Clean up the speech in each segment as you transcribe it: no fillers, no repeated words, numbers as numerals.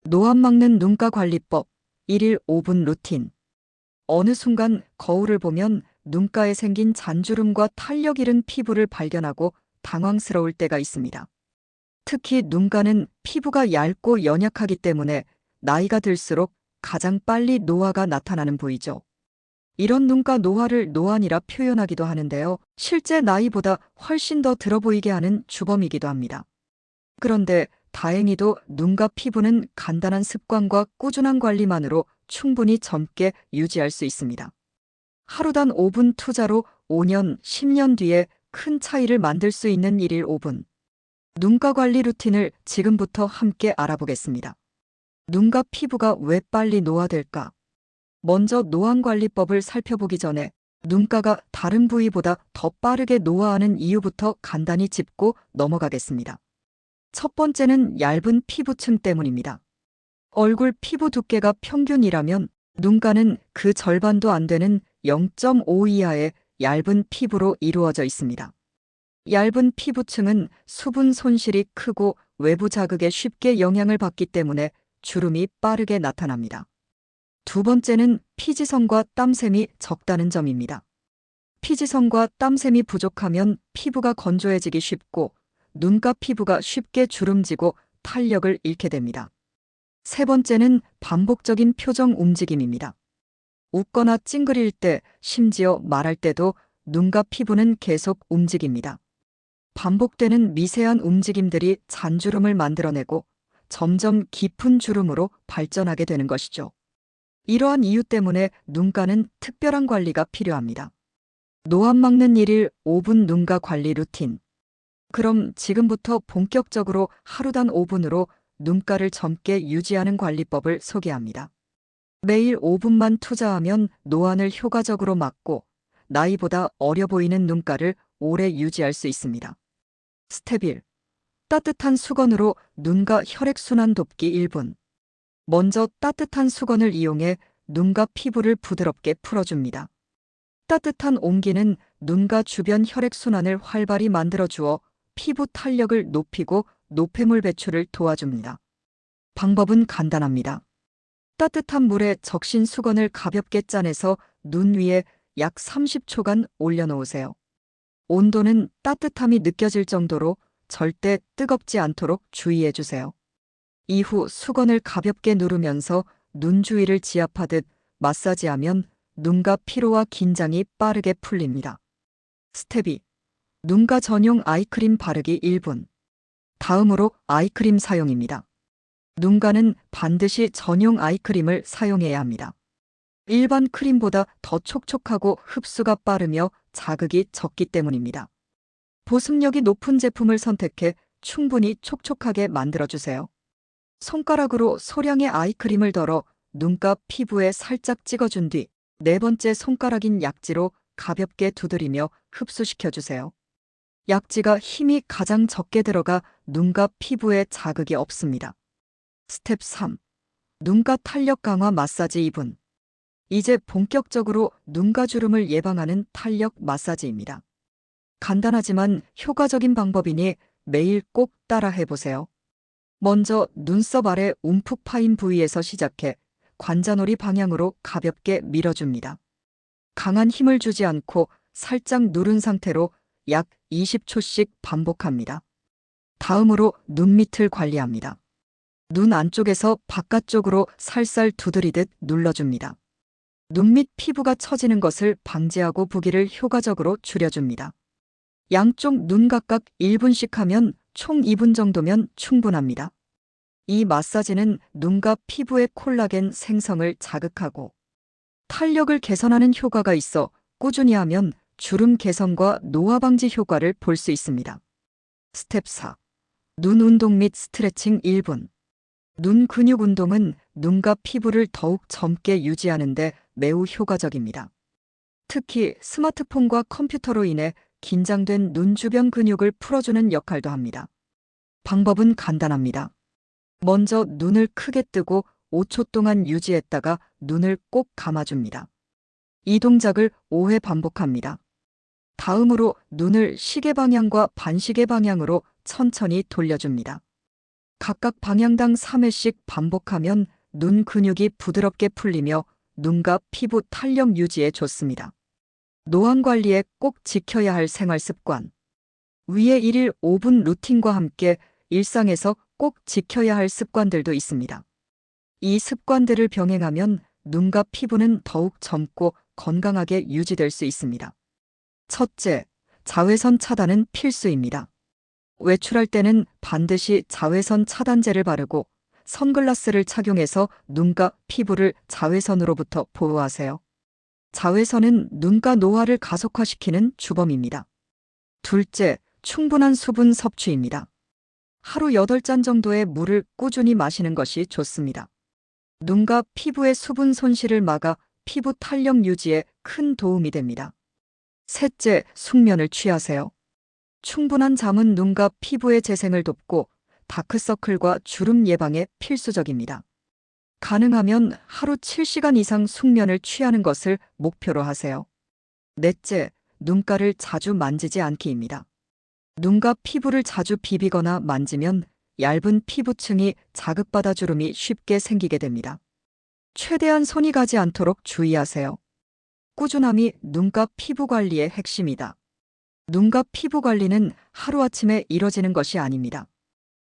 노안 막는 눈가 관리법 1일 5분 루틴. 어느 순간 거울을 보면 눈가에 생긴 잔주름과 탄력 잃은 피부를 발견하고 당황스러울 때가 있습니다. 특히 눈가는 피부가 얇고 연약하기 때문에 나이가 들수록 가장 빨리 노화가 나타나는 부위죠. 이런 눈가 노화를 노안이라 표현하기도 하는데요. 실제 나이보다 훨씬 더 들어 보이게 하는 주범이기도 합니다. 그런데 다행히도 눈가 피부는 간단한 습관과 꾸준한 관리만으로 충분히 젊게 유지할 수 있습니다. 하루 단 5분 투자로 5년, 10년 뒤에 큰 차이를 만들 수 있는 1일 5분. 눈가 관리 루틴을 지금부터 함께 알아보겠습니다. 눈가 피부가 왜 빨리 노화될까? 먼저 노안 관리법을 살펴보기 전에 눈가가 다른 부위보다 더 빠르게 노화하는 이유부터 간단히 짚고 넘어가겠습니다. 첫 번째는 얇은 피부층 때문입니다. 얼굴 피부 두께가 평균이라면 눈가는 그 절반도 안 되는 0.5 이하의 얇은 피부로 이루어져 있습니다. 얇은 피부층은 수분 손실이 크고 외부 자극에 쉽게 영향을 받기 때문에 주름이 빠르게 나타납니다. 두 번째는 피지성과 땀샘이 적다는 점입니다. 피지성과 땀샘이 부족하면 피부가 건조해지기 쉽고 눈가 피부가 쉽게 주름지고 탄력을 잃게 됩니다. 세 번째는 반복적인 표정 움직임입니다. 웃거나 찡그릴 때, 심지어 말할 때도 눈가 피부는 계속 움직입니다. 반복되는 미세한 움직임들이 잔주름을 만들어내고 점점 깊은 주름으로 발전하게 되는 것이죠. 이러한 이유 때문에 눈가는 특별한 관리가 필요합니다. 노안 막는 1일 5분 눈가 관리 루틴. 그럼 지금부터 본격적으로 하루 단 5분으로 눈가를 젊게 유지하는 관리법을 소개합니다. 매일 5분만 투자하면 노안을 효과적으로 막고 나이보다 어려 보이는 눈가를 오래 유지할 수 있습니다. 스텝 1. 따뜻한 수건으로 눈가 혈액순환 돕기 1분. 먼저 따뜻한 수건을 이용해 눈가 피부를 부드럽게 풀어줍니다. 따뜻한 온기는 눈가 주변 혈액순환을 활발히 만들어주어 피부 탄력을 높이고 노폐물 배출을 도와줍니다. 방법은 간단합니다. 따뜻한 물에 적신 수건을 가볍게 짜내서 눈 위에 약 30초간 올려놓으세요. 온도는 따뜻함이 느껴질 정도로 절대 뜨겁지 않도록 주의해주세요. 이후 수건을 가볍게 누르면서 눈 주위를 지압하듯 마사지하면 눈가 피로와 긴장이 빠르게 풀립니다. 스텝 2. 눈가 전용 아이크림 바르기 1분. 다음으로 아이크림 사용입니다. 눈가는 반드시 전용 아이크림을 사용해야 합니다. 일반 크림보다 더 촉촉하고 흡수가 빠르며 자극이 적기 때문입니다. 보습력이 높은 제품을 선택해 충분히 촉촉하게 만들어주세요. 손가락으로 소량의 아이크림을 덜어 눈가 피부에 살짝 찍어준 뒤 네 번째 손가락인 약지로 가볍게 두드리며 흡수시켜주세요. 약지가 힘이 가장 적게 들어가 눈가 피부에 자극이 없습니다. 스텝 3. 눈가 탄력 강화 마사지 2분. 이제 본격적으로 눈가 주름을 예방하는 탄력 마사지입니다. 간단하지만 효과적인 방법이니 매일 꼭 따라 해보세요. 먼저 눈썹 아래 움푹 파인 부위에서 시작해 관자놀이 방향으로 가볍게 밀어줍니다. 강한 힘을 주지 않고 살짝 누른 상태로 약 20초씩 반복합니다. 다음으로 눈 밑을 관리합니다. 눈 안쪽에서 바깥쪽으로 살살 두드리듯 눌러줍니다. 눈 밑 피부가 처지는 것을 방지하고 부기를 효과적으로 줄여줍니다. 양쪽 눈 각각 1분씩 하면 총 2분 정도면 충분합니다. 이 마사지는 눈가 피부의 콜라겐 생성을 자극하고 탄력을 개선하는 효과가 있어 꾸준히 하면 주름 개선과 노화 방지 효과를 볼 수 있습니다. 스텝 4. 눈 운동 및 스트레칭 1분. 눈 근육 운동은 눈가 피부를 더욱 젊게 유지하는 데 매우 효과적입니다. 특히 스마트폰과 컴퓨터로 인해 긴장된 눈 주변 근육을 풀어주는 역할도 합니다. 방법은 간단합니다. 먼저 눈을 크게 뜨고 5초 동안 유지했다가 눈을 꼭 감아줍니다. 이 동작을 5회 반복합니다. 다음으로 눈을 시계 방향과 반시계 방향으로 천천히 돌려줍니다. 각각 방향당 3회씩 반복하면 눈 근육이 부드럽게 풀리며 눈과 피부 탄력 유지에 좋습니다. 노안 관리에 꼭 지켜야 할 생활 습관. 위에 1일 5분 루틴과 함께 일상에서 꼭 지켜야 할 습관들도 있습니다. 이 습관들을 병행하면 눈과 피부는 더욱 젊고 건강하게 유지될 수 있습니다. 첫째, 자외선 차단은 필수입니다. 외출할 때는 반드시 자외선 차단제를 바르고 선글라스를 착용해서 눈과 피부를 자외선으로부터 보호하세요. 자외선은 눈가 노화를 가속화시키는 주범입니다. 둘째, 충분한 수분 섭취입니다. 하루 8잔 정도의 물을 꾸준히 마시는 것이 좋습니다. 눈과 피부의 수분 손실을 막아 피부 탄력 유지에 큰 도움이 됩니다. 셋째, 숙면을 취하세요. 충분한 잠은 눈과 피부의 재생을 돕고 다크서클과 주름 예방에 필수적입니다. 가능하면 하루 7시간 이상 숙면을 취하는 것을 목표로 하세요. 넷째, 눈가를 자주 만지지 않기입니다. 눈과 피부를 자주 비비거나 만지면 얇은 피부층이 자극받아 주름이 쉽게 생기게 됩니다. 최대한 손이 가지 않도록 주의하세요. 꾸준함이 눈과 피부 관리의 핵심이다. 눈과 피부 관리는 하루아침에 이뤄지는 것이 아닙니다.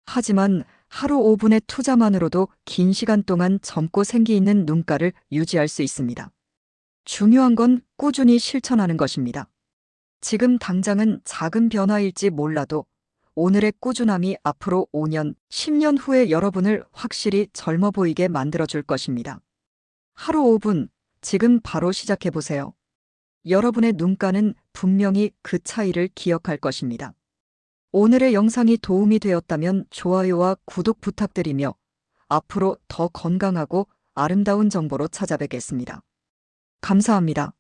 하지만 하루 5분의 투자만으로도 긴 시간 동안 젊고 생기 있는 눈가를 유지할 수 있습니다. 중요한 건 꾸준히 실천하는 것입니다. 지금 당장은 작은 변화일지 몰라도 오늘의 꾸준함이 앞으로 5년, 10년 후에 여러분을 확실히 젊어 보이게 만들어줄 것입니다. 하루 5분, 지금 바로 시작해 보세요. 여러분의 눈가는 분명히 그 차이를 기억할 것입니다. 오늘의 영상이 도움이 되었다면 좋아요와 구독 부탁드리며 앞으로 더 건강하고 아름다운 정보로 찾아뵙겠습니다. 감사합니다.